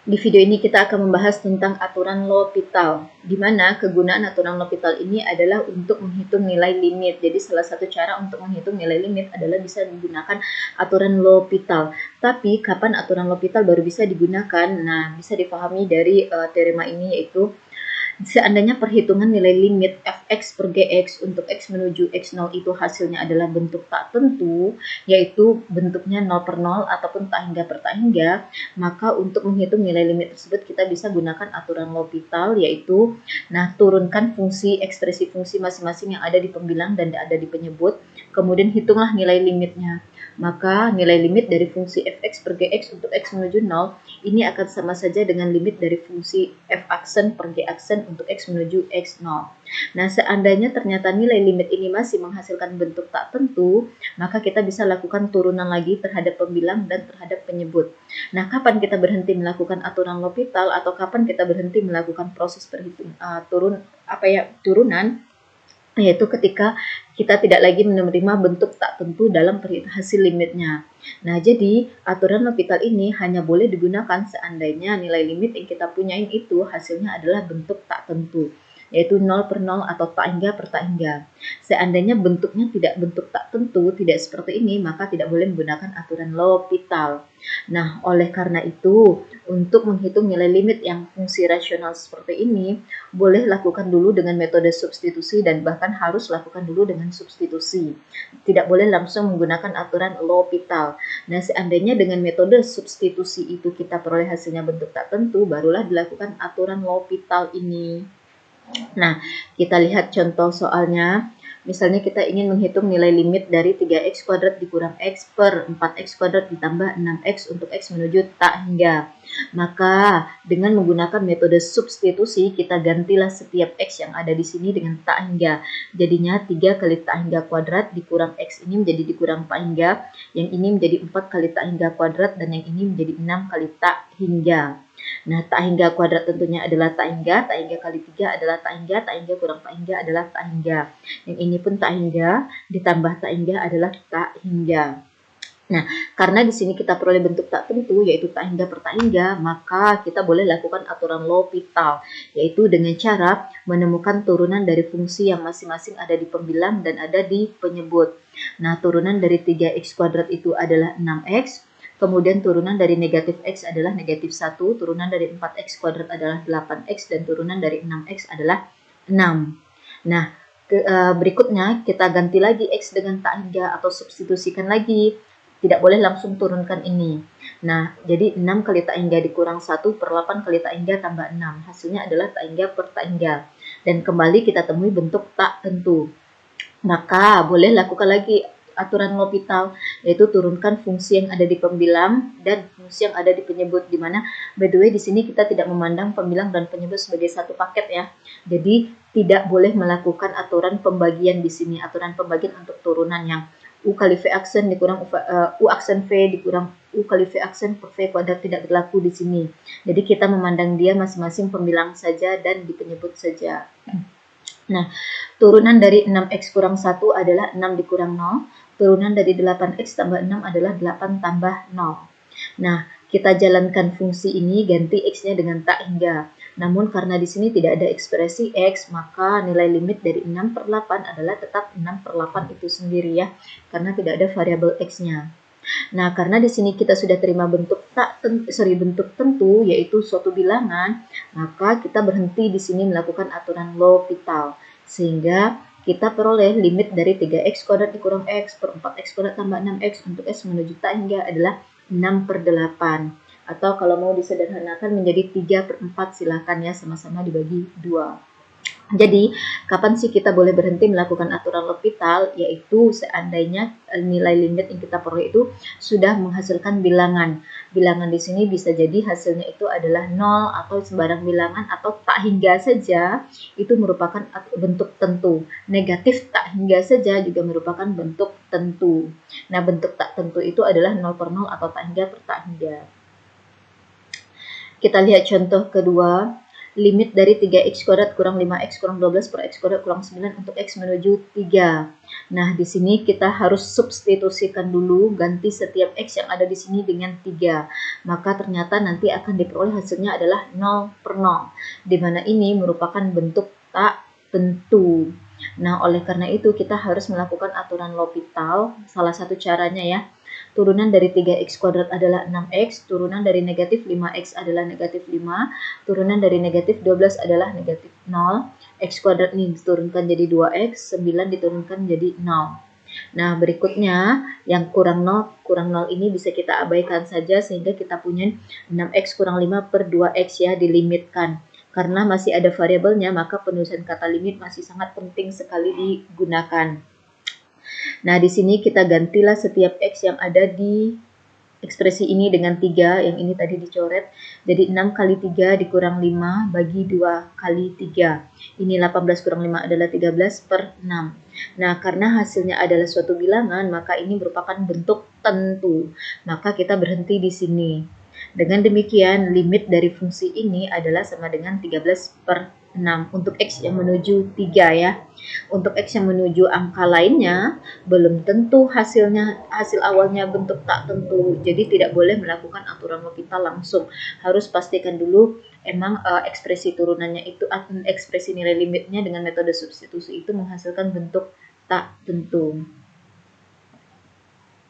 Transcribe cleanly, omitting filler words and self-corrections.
Di video ini kita akan membahas tentang aturan L'Hopital, di mana kegunaan aturan L'Hopital ini adalah untuk menghitung nilai limit. Jadi salah satu cara untuk menghitung nilai limit adalah bisa menggunakan aturan L'Hopital. Tapi kapan aturan L'Hopital baru bisa digunakan? Nah, bisa dipahami dari teorema ini, yaitu seandainya perhitungan nilai limit fx per gx untuk x menuju x0 itu hasilnya adalah bentuk tak tentu, yaitu bentuknya 0 per 0 ataupun tak hingga per tak hingga, maka untuk menghitung nilai limit tersebut kita bisa gunakan aturan L'Hopital, yaitu turunkan ekspresi fungsi masing-masing yang ada di pembilang dan ada di penyebut, kemudian hitunglah nilai limitnya. Maka nilai limit dari fungsi fx per gx untuk x menuju 0 ini akan sama saja dengan limit dari fungsi f aksen per g aksen untuk x menuju x0. Nah, seandainya ternyata nilai limit ini masih menghasilkan bentuk tak tentu, maka kita bisa lakukan turunan lagi terhadap pembilang dan terhadap penyebut. Nah, kapan kita berhenti melakukan aturan L'Hopital atau kapan kita berhenti melakukan proses turunan, yaitu ketika kita tidak lagi menerima bentuk tak tentu dalam hasil limitnya. Nah, jadi aturan L'Hopital ini hanya boleh digunakan seandainya nilai limit yang kita punyain itu hasilnya adalah bentuk tak tentu, yaitu 0 per 0 atau tak hingga per tak hingga. Seandainya bentuknya tidak bentuk tak tentu, tidak seperti ini, maka tidak boleh menggunakan aturan L'Hopital. Nah, oleh karena itu, untuk menghitung nilai limit yang fungsi rasional seperti ini, boleh lakukan dulu dengan metode substitusi dan bahkan harus lakukan dulu dengan substitusi. Tidak boleh langsung menggunakan aturan L'Hopital. Nah, seandainya dengan metode substitusi itu kita peroleh hasilnya bentuk tak tentu, barulah dilakukan aturan L'Hopital ini. Nah, kita lihat contoh soalnya. Misalnya kita ingin menghitung nilai limit dari 3x kuadrat dikurang x per 4x kuadrat ditambah 6x untuk x menuju tak hingga. Maka dengan menggunakan metode substitusi, kita gantilah setiap x yang ada di sini dengan tak hingga. Jadinya 3 kali tak hingga kuadrat dikurang x ini menjadi dikurang tak hingga, yang ini menjadi 4 kali tak hingga kuadrat, dan yang ini menjadi 6 kali tak hingga. Nah, tak hingga kuadrat tentunya adalah tak hingga kali 3 adalah tak hingga kurang tak hingga adalah tak hingga. Yang ini pun tak hingga, ditambah tak hingga adalah tak hingga. Nah, karena di sini kita peroleh bentuk tak tentu, yaitu tak hingga per tak hingga, maka kita boleh lakukan aturan L'Hopital, yaitu dengan cara menemukan turunan dari fungsi yang masing-masing ada di pembilang dan ada di penyebut. Nah, turunan dari 3x kuadrat itu adalah 6x, kemudian turunan dari negatif x adalah negatif 1, turunan dari 4x kuadrat adalah 8x, dan turunan dari 6x adalah 6. Nah, berikutnya kita ganti lagi x dengan tak hingga atau substitusikan lagi. Tidak boleh langsung turunkan ini. Nah, jadi 6 kali tak hingga dikurang 1 per 8 kali tak hingga tambah 6. Hasilnya adalah tak hingga per tak hingga. Dan kembali kita temui bentuk tak tentu. Maka boleh lakukan lagi aturan L'Hopital, yaitu turunkan fungsi yang ada di pembilang dan fungsi yang ada di penyebut, di mana by the way di sini kita tidak memandang pembilang dan penyebut sebagai satu paket ya. Jadi tidak boleh melakukan aturan pembagian di sini, aturan pembagian untuk turunan yang U kali V aksen dikurang U aksen V dikurang U kali V aksen per V kuadrat tidak berlaku di sini. Jadi kita memandang dia masing-masing pembilang saja dan di penyebut saja. Nah, turunan dari 6x kurang 1 adalah 6 dikurang 0. Turunan dari 8x tambah 6 adalah 8 tambah 0. Nah, kita jalankan fungsi ini, ganti x-nya dengan tak hingga. Namun karena di sini tidak ada ekspresi x, maka nilai limit dari 6 per 8 adalah tetap 6 per 8 itu sendiri ya, karena tidak ada variabel x-nya. Nah, karena di sini kita sudah terima bentuk tentu, yaitu suatu bilangan, maka kita berhenti di sini melakukan aturan L'Hopital, sehingga kita peroleh limit dari 3x kuadrat dikurang x per 4x kuadrat tambah 6x untuk x menuju tak hingga adalah 6 per 8. Atau kalau mau disederhanakan menjadi 3 per 4, silakan ya, sama-sama dibagi 2. Jadi, kapan sih kita boleh berhenti melakukan aturan L'Hopital? Yaitu seandainya nilai limit yang kita peroleh itu sudah menghasilkan bilangan. Bilangan di sini bisa jadi hasilnya itu adalah 0 atau sembarang bilangan atau tak hingga saja, itu merupakan bentuk tentu. Negatif tak hingga saja juga merupakan bentuk tentu. Nah, bentuk tak tentu itu adalah 0 per 0 atau tak hingga per tak hingga. Kita lihat contoh kedua. limit dari 3x kuadrat kurang 5x kurang 12 per x kuadrat kurang 9 untuk x menuju 3. Nah, di sini kita harus substitusikan dulu, ganti setiap x yang ada di sini dengan 3. Maka ternyata nanti akan diperoleh hasilnya adalah 0 per 0, di mana ini merupakan bentuk tak tentu. Nah, oleh karena itu kita harus melakukan aturan L'Hopital. Salah satu caranya ya, turunan dari 3x kuadrat adalah 6x, turunan dari negatif 5x adalah negatif 5, turunan dari negatif 12 adalah negatif 0, x kuadrat ini diturunkan jadi 2x, 9 diturunkan jadi 0. Nah, berikutnya yang kurang 0 ini bisa kita abaikan saja sehingga kita punya 6x kurang 5 per 2x ya, dilimitkan. Karena masih ada variabelnya, maka penulisan kata limit masih sangat penting sekali digunakan. Nah, di sini kita gantilah setiap x yang ada di ekspresi ini dengan 3, yang ini tadi dicoret. Jadi 6 kali 3 dikurang 5 bagi 2 kali 3. Ini 18 kurang 5 adalah 13 per 6. Nah, karena hasilnya adalah suatu bilangan, maka ini merupakan bentuk tentu. Maka kita berhenti di sini. Dengan demikian, limit dari fungsi ini adalah sama dengan 13 per 6 untuk x yang menuju 3 ya. Untuk x yang menuju angka lainnya, belum tentu hasil awalnya bentuk tak tentu. Jadi tidak boleh melakukan aturan L'Hopital langsung. Harus pastikan dulu emang ekspresi turunannya itu, ekspresi nilai limitnya dengan metode substitusi itu menghasilkan bentuk tak tentu.